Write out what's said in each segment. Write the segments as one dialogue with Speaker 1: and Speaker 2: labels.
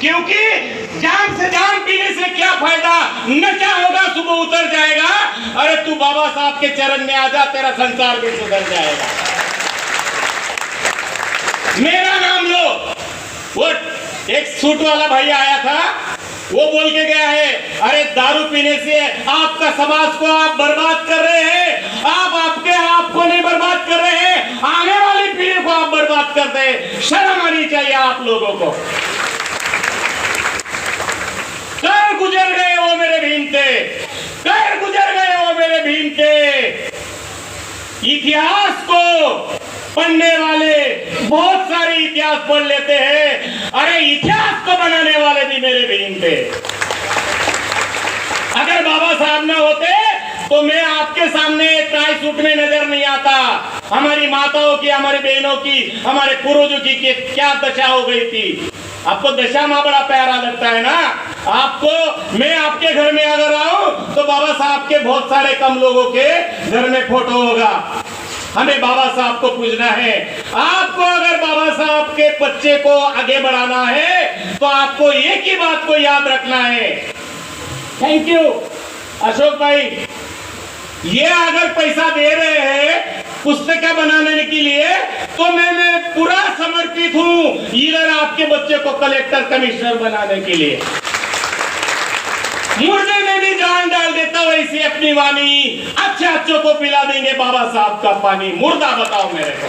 Speaker 1: क्योंकि जान से जान पीने से क्या फायदा, नशा होगा सुबह उतर जाएगा। अरे तू बाबा साहब के चरण में आ जा, तेरा संसार भी सुधर जाएगा। मेरा नाम लो। वो एक सूट वाला भैया आया था, वो बोल के गया है, अरे दारू पीने से आपका समाज को आप बर्बाद कर रहे हैं, आप आपके आप को नहीं बर्बाद कर रहे हैं, आने वाली पीढ़ी को आप बर्बाद कर दे। शर्म आनी चाहिए आप लोगों को। कर गुजर गए वो मेरे भीम के, कर गुजर गए वो मेरे भीम के। इतिहास को पढ़ने वाले बहुत सारे इतिहास पढ़ लेते हैं, अरे इतिहास को बनाने वाले भी मेरे भीम थे। अगर बाबा साहब ना होते तो मैं आपके सामने टाई सूट में नजर नहीं आता। हमारी माताओं की, हमारी बहनों की, हमारे पूर्वजों की क्या दशा हो गई थी। आपको दशा माँ बड़ा प्यारा लगता है ना। आपको, मैं आपके घर में अगर आऊं तो बाबा साहब के बहुत सारे कम लोगों के घर में फोटो होगा। हमें बाबा साहब को पूजना है। आपको अगर बाबा साहब के बच्चे को आगे बढ़ाना है तो आपको एक ही बात को याद रखना है। थैंक यू अशोक भाई। ये अगर पैसा दे रहे हैं पुस्तकें बनाने के लिए तो मैं पूरा समर्पित हूं इधर आपके बच्चे को कलेक्टर कमिश्नर बनाने के लिए। मुर्दे में भी जान डाल देता वैसे अपनी वाणी, अच्छे को पिला देंगे बाबा साहब का पानी। मुर्दा बताओ मेरे को।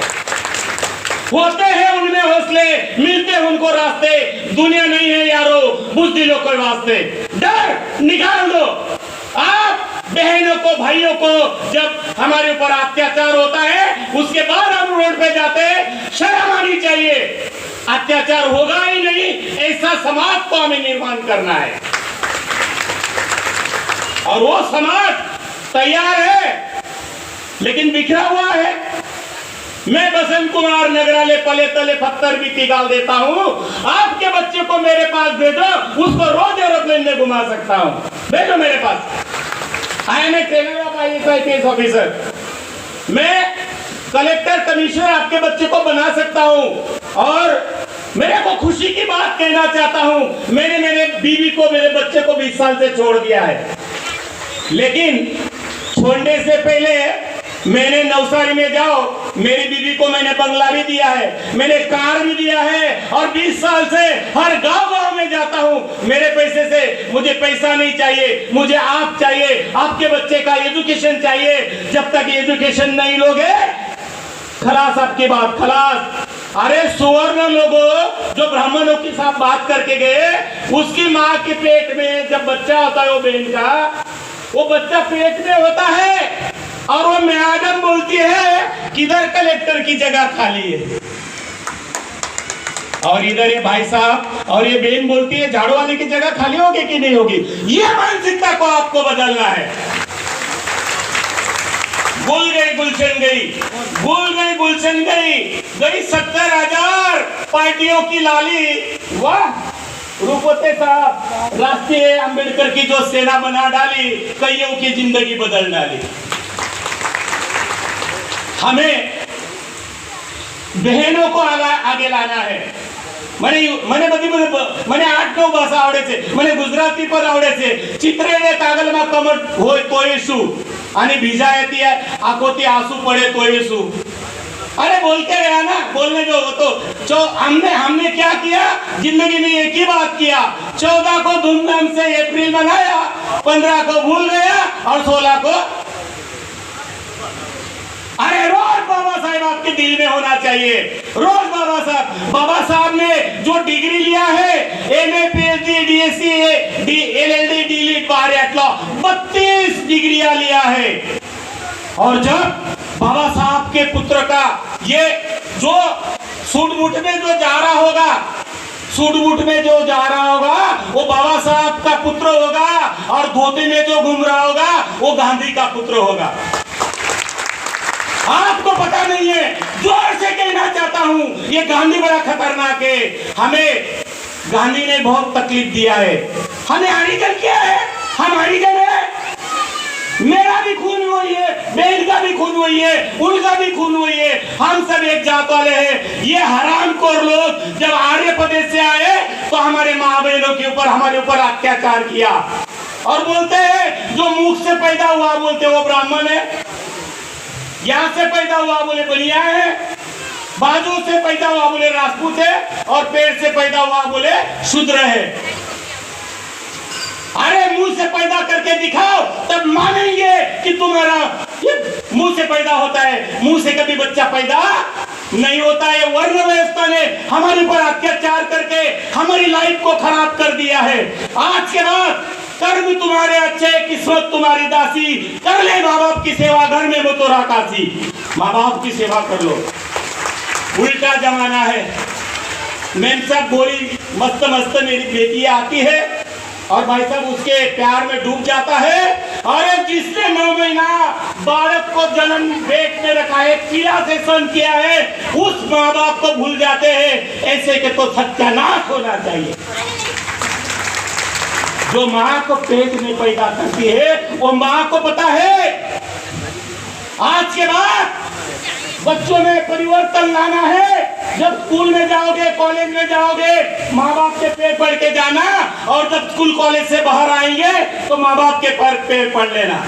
Speaker 1: होते हैं उनमें हौसले, मिलते हैं उनको रास्ते। दुनिया नहीं है यारो बुज़दिलों के वास्ते। डर निकाल दो। आप बहनों को, भाइयों को जब हमारे ऊपर अत्याचार होता है उसके बाद हम रोड पे जाते हैं, शर्म आनी चाहिए। अत्याचार होगा ही नहीं, ऐसा समाज को हमें निर्माण करना है और वो समाज तैयार है लेकिन बिखरा हुआ है। मैं बसंत कुमार नगराले पले तले पत्थर भी पिघाल देता हूँ। आपके बच्चे को मेरे पास भेजो, उसको रोज एरोप्लेन में घुमा सकता हूँ। भेजो मेरे पास। I am a trainer of IAS officer. मैं कलेक्टर कमिश्नर आपके बच्चे को बना सकता हूँ। और मेरे को खुशी की बात कहना चाहता हूँ, मैंने मेरे बीवी को, मेरे बच्चे को 20 साल से छोड़ दिया है, लेकिन छोड़ने से पहले मैंने नवसारी में जाओ, मेरी बीवी को मैंने बंगला भी दिया है, मैंने कार भी दिया है और 20 साल से हर गांव-गांव में जाता हूं। मेरे पैसे से मुझे पैसा नहीं चाहिए, मुझे आप चाहिए, आपके बच्चे का एजुकेशन चाहिए। जब तक एजुकेशन नहीं लोगे खलास आपकी बात, खलास। अरे सुवर्ण लोगों जो ब्राह्मणों के साथ बात करके गए, उसकी माँ के पेट में जब बच्चा होता है वो बहन का, वो बच्चा पेट में होता है और वो मैडम बोलती है किधर कलेक्टर की जगह खाली है, और इधर ये भाई साहब और ये बहन बोलती है झाड़ू वाले की जगह खाली होगी कि नहीं होगी। ये मानसिकता को आपको बदलना है। भूल गई गुलशन गई, भूल गई गुलशन गई, गई 70,000 पार्टियों की लाली। वाह रूपते साहब, राष्ट्रीय अंबेडकर की जो सेना बना डाली, कईयों की जिंदगी बदल डाली। हमें बहनों को आगे लाना है। મને 8-9 ભાષા આવડે છે, મને ગુજરાતી પર આવડે છે, ચિત્રેને કાગળમાં કમર હોય તોય શું, અને બીજા એથી આંખોથી આંસુ પડે તોય શું। अरे बोल के गया ना, बोलने जो हो तो हमने क्या किया जिंदगी में, एक ही बात किया। 14 को धूमधाम से अप्रैल मनाया, 15 को भूल गया और 16 को। अरे रोज बाबा साहब आपके दिल में होना चाहिए, रोज बाबा साहब ने जो डिग्री लिया है, MA PhD DSc LLD DLit बार 32 डिग्रियां लिया है। और जब बाबा साहब के पुत्र का ये जो सूट-बूट में जो जा रहा होगा, सूट-बूट में जो जा रहा होगा वो बाबा साहब का पुत्र होगा, और धोती में जो घूम रहा होगा वो गांधी का पुत्र होगा। आपको पता नहीं है, जोर से कहना चाहता हूं, ये गांधी बड़ा खतरनाक है। हमें गांधी ने बहुत तकलीफ दिया है, हमें हरिजन क्या है, हम हरिजन है। मेरा भी खून वही है, बहन का भी खून वही है, उनका भी खून वही है, हम सब एक जात वाले हैं। ये हरामखोर लोग जब आर्य प्रदेश से आए तो हमारे माँ माँ बहनों के ऊपर, हमारे ऊपर अत्याचार किया। और बोलते हैं जो मुख से पैदा हुआ बोलते वो ब्राह्मण है, यहाँ से पैदा हुआ बोले बनिया है, बाजू से पैदा हुआ बोले राजपूत है, और पेट से पैदा हुआ बोले शूद्र है। अरे मुंह से पैदा करके दिखाओ तब मानेंगे कि तुम्हारा ये मुंह से पैदा होता है। मुंह से कभी बच्चा पैदा नहीं होता है। वर्ण व्यवस्था ने हमारे ऊपर अत्याचार करके हमारी लाइफ को खराब कर दिया है। आज के बाद कर्म तुम्हारे अच्छे, किस्मत तुम्हारी दासी, कर ले माँ बाप की सेवा, घर में बतौरा काशी। माँ बाप की सेवा कर लो। उल्टा जमाना है। मैम साहब बोली मस्त मस्त मेरी बेटी आती है और भाई साहब उसके प्यार में डूब जाता है। अरे जिसने 9 महीना बालक को जन्म पेट में रखा है, पीड़ा से सहन किया है, उस माँ बाप को भूल जाते हैं। ऐसे के तो सत्यानाश होना चाहिए। जो माँ को पेट में पैदा करती है वो माँ को पता है आज के बाद बच्चों में परिवर्तन लाना है। जब स्कूल में जाओगे, कॉलेज में जाओगे, माँ बाप के पैर पढ़ के जाना, और जब स्कूल कॉलेज से बाहर आएंगे तो माँ बाप के पैर पढ़ लेना।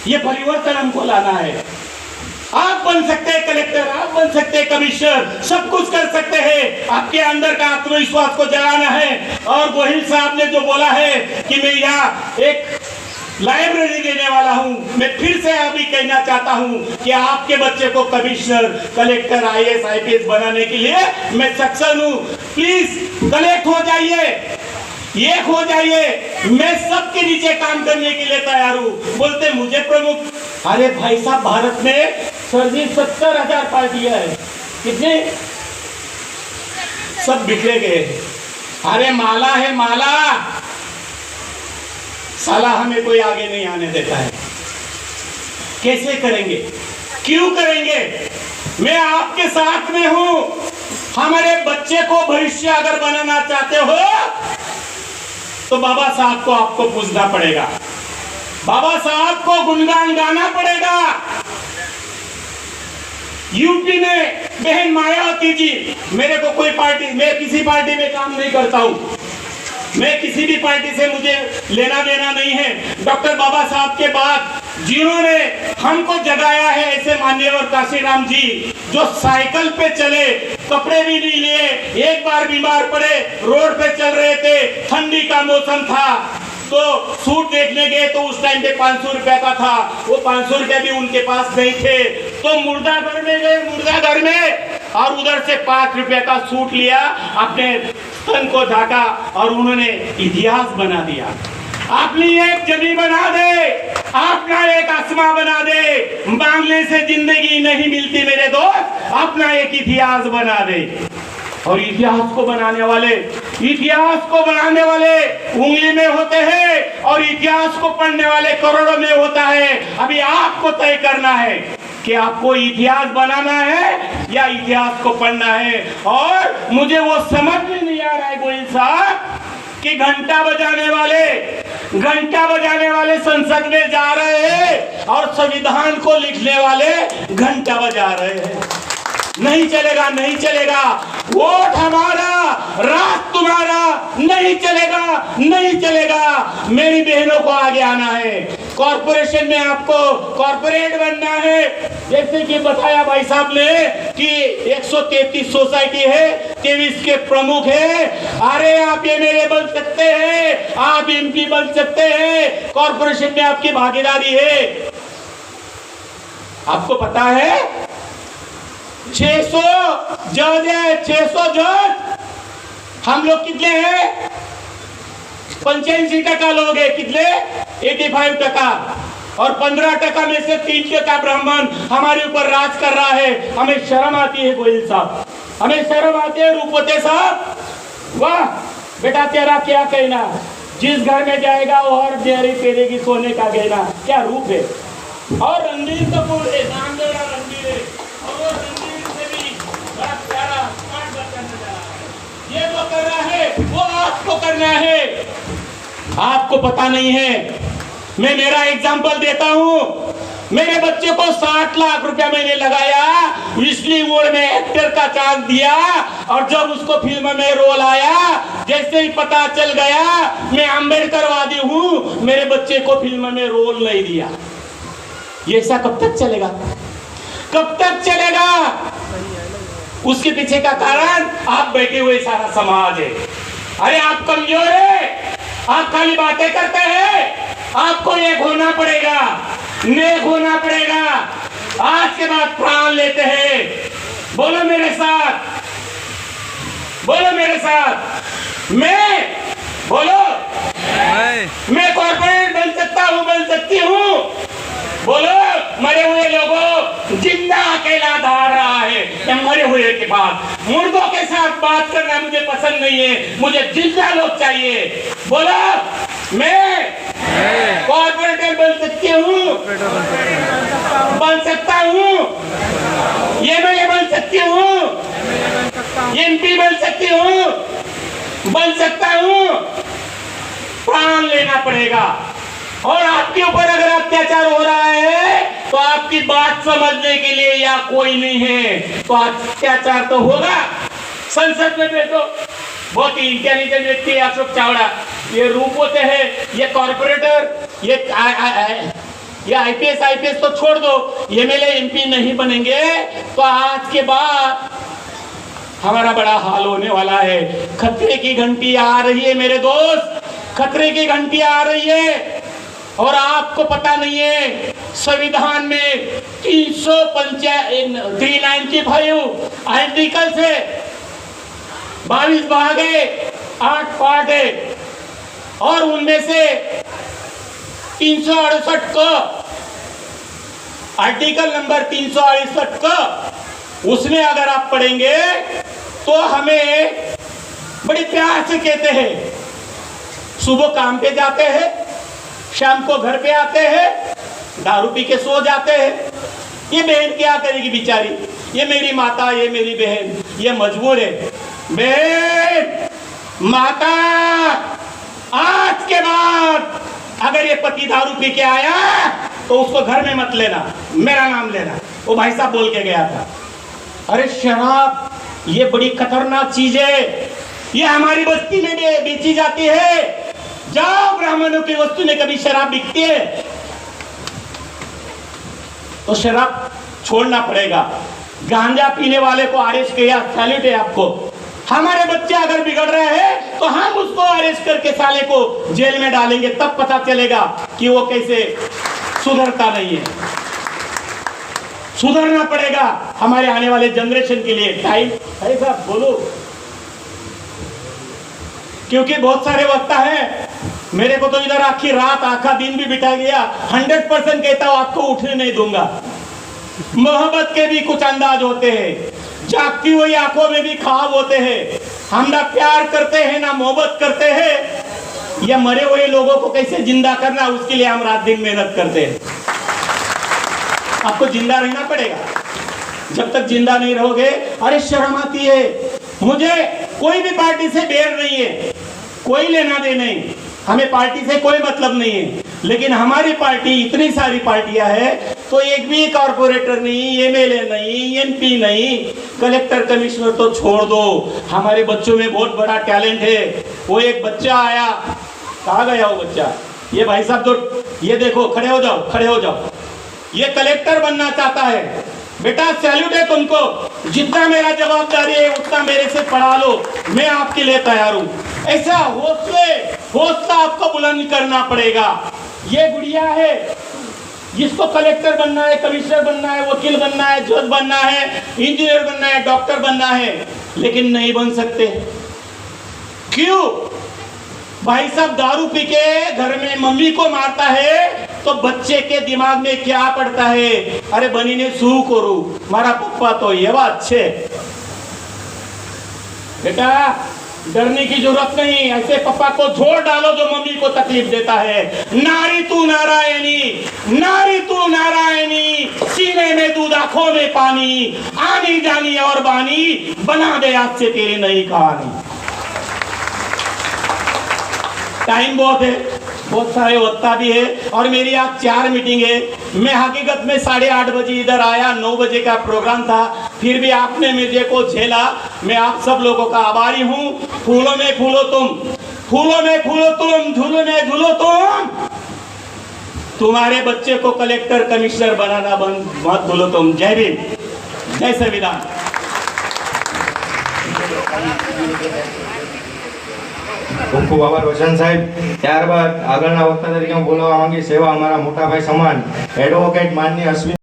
Speaker 1: ये परिवर्तन हमको लाना है। आप बन सकते हैं कलेक्टर, आप बन सकते हैं कमिश्नर, सब कुछ कर सकते हैं। आपके अंदर का आत्मविश्वास को जगाना है। और गोहिल साहब ने जो बोला है कि मैं यहाँ एक लाइब्रेरी देने वाला हूं, मैं फिर से अभी कहना चाहता हूं कि आपके बच्चे को कमिश्नर, कलेक्टर, IAS, IPS बनाने के लिए मैं सक्षम हूं। प्लीज कलेक्ट हो जाइए, एक हो जाइए। मैं सबके नीचे काम करने के लिए तैयार हूं। बोलते मुझे प्रमुख, अरे भाई साहब भारत में सर जी 70,000 पार्टियां है, कितने सब बिखरे गए। अरे माला है माला, साला हमें कोई आगे नहीं आने देता है। कैसे करेंगे, क्यों करेंगे? मैं आपके साथ में हूं। हमारे बच्चे को भविष्य अगर बनाना चाहते हो तो बाबा साहब को आपको पूछना पड़ेगा, बाबा साहब को गुणगान गाना पड़ेगा। यूपी में बहन मायावती जी, मेरे को कोई पार्टी, मैं किसी पार्टी में काम नहीं करता हूं, मैं किसी भी पार्टी से मुझे लेना देना नहीं है। डॉक्टर बाबा साहब के बाद जिन्होंने हमको जगाया है ऐसे माननीय काशीराम जी, जो साइकिल पे चले, कपड़े भी नहीं लिए, एक बार बीमार पड़े, रोड पे चल रहे थे, ठंडी का मौसम था, तो सूट देखने गए तो उस टाइम पे 500 रुपए का था, वो 500 रुपए भी उनके पास नहीं थे, तो मुर्दाघर में गए, मुर्दाघर में, और उधर से 5 रुपए का सूट लिया, अपने तन को ढाका और उन्होंने इतिहास बना दिया। अपनी एक जमी बना दे, अपना एक आसमां बना दे। मांगने से जिंदगी नहीं मिलती मेरे दोस्त, अपना एक इतिहास बना दे। और इतिहास को बनाने वाले उंगली में होते हैं और इतिहास को पढ़ने वाले करोड़ों में होता है। अभी आपको तय करना है कि आपको इतिहास बनाना है या इतिहास को पढ़ना है। और मुझे वो समझ में नहीं आ रहा है गोयल साहब कि घंटा बजाने वाले संसद में जा रहे हैं और संविधान को लिखने वाले घंटा बजा रहे हैं। नहीं चलेगा, नहीं चलेगा। वोट हमारा, रात तुम्हारा, नहीं चलेगा, नहीं चलेगा। मेरी बहनों को आगे आना है। कॉर्पोरेशन में आपको कॉर्पोरेट बनना है। जैसे कि बताया भाई साहब ने कि 133 सोसाइटी है, 23 के प्रमुख है। अरे आप MLA बन सकते हैं, आप MP बन सकते हैं। कॉर्पोरेशन में आपकी भागीदारी है। आपको पता है 600 जज है, 600 जज। हम लोग कितने हैं? 85% लोग हैं। कितने? 85%। और 15% में से 3% ब्राह्मण हमारे ऊपर राज कर रहा है। हमें शर्म आती है गोयल साहब, हमें शर्म आती है। रूपवते साहब, वाह बेटा तेरा क्या कहना, जिस घर में जाएगा वो हर देरी पेरेगी सोने का गहना। क्या रूप है। और रणबीर कपूर है, नामदेवरा रणबीर है, और वो रणबीर से भी बड़ा प्यारा स्मार्ट बच्चा नजर आ रहा है। ये जो कर रहा है वो आपको करना है। आपको पता नहीं है। मैं मेरा एग्जाम्पल देता हूँ। मेरे बच्चे को 60 लाख रुपया मैंने लगाया, विस्लीवुड में एक्टर का चांस दिया, और जब उसको फिल्म में रोल आया, जैसे ही पता चल गया मैं अम्बेडकरवादी हूं, मेरे बच्चे को फिल्म में रोल नहीं दिया। ये ऐसा कब तक चलेगा? कब तक चलेगा? उसके पीछे का कारण आप बैठे हुए सारा समाज है। अरे आप कमजोर है, आप खाली बातें करते हैं, आपको एक होना पड़ेगा, नेक होना पड़ेगा। आज के बाद प्राण लेते हैं। बोलो मेरे साथ, बोलो मेरे साथ, मैं बोलो मैं कॉर्पोरेट बन सकता हूं, बन सकती हूं। बोलो मरे हुए लोगों, जिंदा अकेला दौड़ रहा है या मरे हुए के बाद। मुर्दों के साथ बात करना मुझे पसंद नहीं है, मुझे जिंदा लोग चाहिए। बोलो मैं कॉर्पोरेटर बन सकती हूँ, बन सकता हूँ, एमएलए बन सकती हूँ, एमपी बन सकती हूँ, बन सकता हूँ। प्राण लेना पड़ेगा। और आपके ऊपर अगर अत्याचार हो रहा है तो आपकी बात समझने के लिए या कोई नहीं है, तो अत्याचार तो होगा। संसद में बैठो, बहुत ही इंटेलिजेंट व्यक्ति है अशोक चावड़ा, ये रूप होते हैं, ये कॉर्पोरेटर, ये आईपीएस तो छोड़ दो, एमएलए एमपी नहीं बनेंगे तो आज के बाद हमारा बड़ा हाल होने वाला है। खतरे की घंटी आ रही है मेरे दोस्त, खतरे की घंटी आ रही है। और आपको पता नहीं है, संविधान में 395 आर्टिकल से 22 भाग है, 8 पार्ट है, और उनमें से 368 को आर्टिकल नंबर 368 को उसमें अगर आप पढ़ेंगे तो हमें बड़ी प्यार से कहते हैं, सुबह काम पे जाते हैं, शाम को घर पे आते हैं, दारू पी के सो जाते हैं। ये बहन क्या करेगी बेचारी, ये मेरी माता, ये मेरी बहन, ये मजबूर है। बहन, माता, आज के बाद अगर ये पति दारू पी के आया तो उसको घर में मत लेना, मेरा नाम लेना। वो भाई साहब बोल के गया था। अरे शराब ये बड़ी खतरनाक चीज है, ये हमारी बस्ती में भी बेची जाती है। जाओ, ब्राह्मणों की वस्तु में कभी शराब बिकती है तो शराब छोड़ना पड़ेगा। गांजा पीने वाले को अरेस्ट किया, सैल्यूट है आपको। हमारे बच्चे अगर बिगड़ रहे हैं तो हम उसको अरेस्ट करके साले को जेल में डालेंगे, तब पता चलेगा कि वो कैसे सुधरता नहीं है। सुधरना पड़ेगा हमारे आने वाले जनरेशन के लिए। टाइम है साहब, बोलो, क्योंकि बहुत सारे वक्ता हैं। मेरे को तो इधर आखिर रात आखा दिन भी बिठा गया, 100% कहता हूं आपको उठने नहीं दूंगा। मोहब्बत के भी कुछ अंदाज होते हैं, जागती हुई आंखों में भी ख्वाब होते हैं। हम ना प्यार करते हैं ना मोहब्बत करते हैं। या मरे हुए लोगों को कैसे जिंदा करना, उसके लिए हम रात दिन मेहनत करते हैं। आपको जिंदा रहना पड़ेगा। जब तक जिंदा नहीं रहोगे, अरे शर्म आती है मुझे। कोई भी पार्टी से बैर नहीं है, कोई लेना दे नहीं, हमें पार्टी से कोई मतलब नहीं है। लेकिन हमारी पार्टी, इतनी सारी पार्टियां हैं तो एक भी कॉर्पोरेटर नहीं, एमएलए नहीं, एमपी नहीं, कलेक्टर कमिश्नर तो छोड़ दो। हमारे बच्चों में बहुत बड़ा टैलेंट है। वो एक बच्चा आया, कहाँ गया वो बच्चा? ये भाई साहब तो, ये देखो, खड़े हो जाओ, खड़े हो जाओ। ये कलेक्टर बनना चाहता है। बेटा सैल्यूट है तुमको, जितना मेरा जवाबदारी है उतना मेरे से पढ़ा लो, मैं आपके लिए तैयार हूं। ऐसा हौसला आपको बुलंद करना पड़ेगा। ये गुड़िया है, जिसको कलेक्टर बनना है, कमिश्नर बनना है, वकील बनना है, जज बनना है, इंजीनियर बनना है, डॉक्टर बनना है, लेकिन नहीं बन सकते। क्यों? भाई साहब दारू पी के घर में मम्मी को मारता है तो बच्चे के दिमाग में क्या पड़ता है? अरे बनी ने सू करू, मारा पप्पा तो ये बात अच्छे। बेटा डरने की जरूरत नहीं, ऐसे पप्पा को छोड़ डालो जो मम्मी को तकलीफ देता है। नारी तू नारायणी, नारी तू नारायणी, सीने में दूध आंखों में पानी, आनी जानी और बानी, बना दे आज से तेरी नई कहानी। टाइम बहुत है, बहुत सारे वक्ता भी है और मेरी आज 4 मीटिंग है। मैं हकीकत में 8:30 बजे इधर आया, 9 बजे का प्रोग्राम था, फिर भी आपने मुझे को झेला। मैं आप सब लोगों का आभारी हूँ। फूलों में फूलो तुम, फूलों में फूलो तुम, झूलों में झूलो तुम। तुम्हारे बच्चे को कलेक्टर कमिश्नर बनाना मत भूलो तुम। जय भीम, जय संविधान।
Speaker 2: ખૂબ ખૂબ આભાર વસંત સાહેબ। ત્યારબાદ આગળના વક્તા તરીકે હું બોલાવવા માંગીશ એવા અમારા મોટા ભાઈ સમાન એડવોકેટ માનનીય અશ્વિન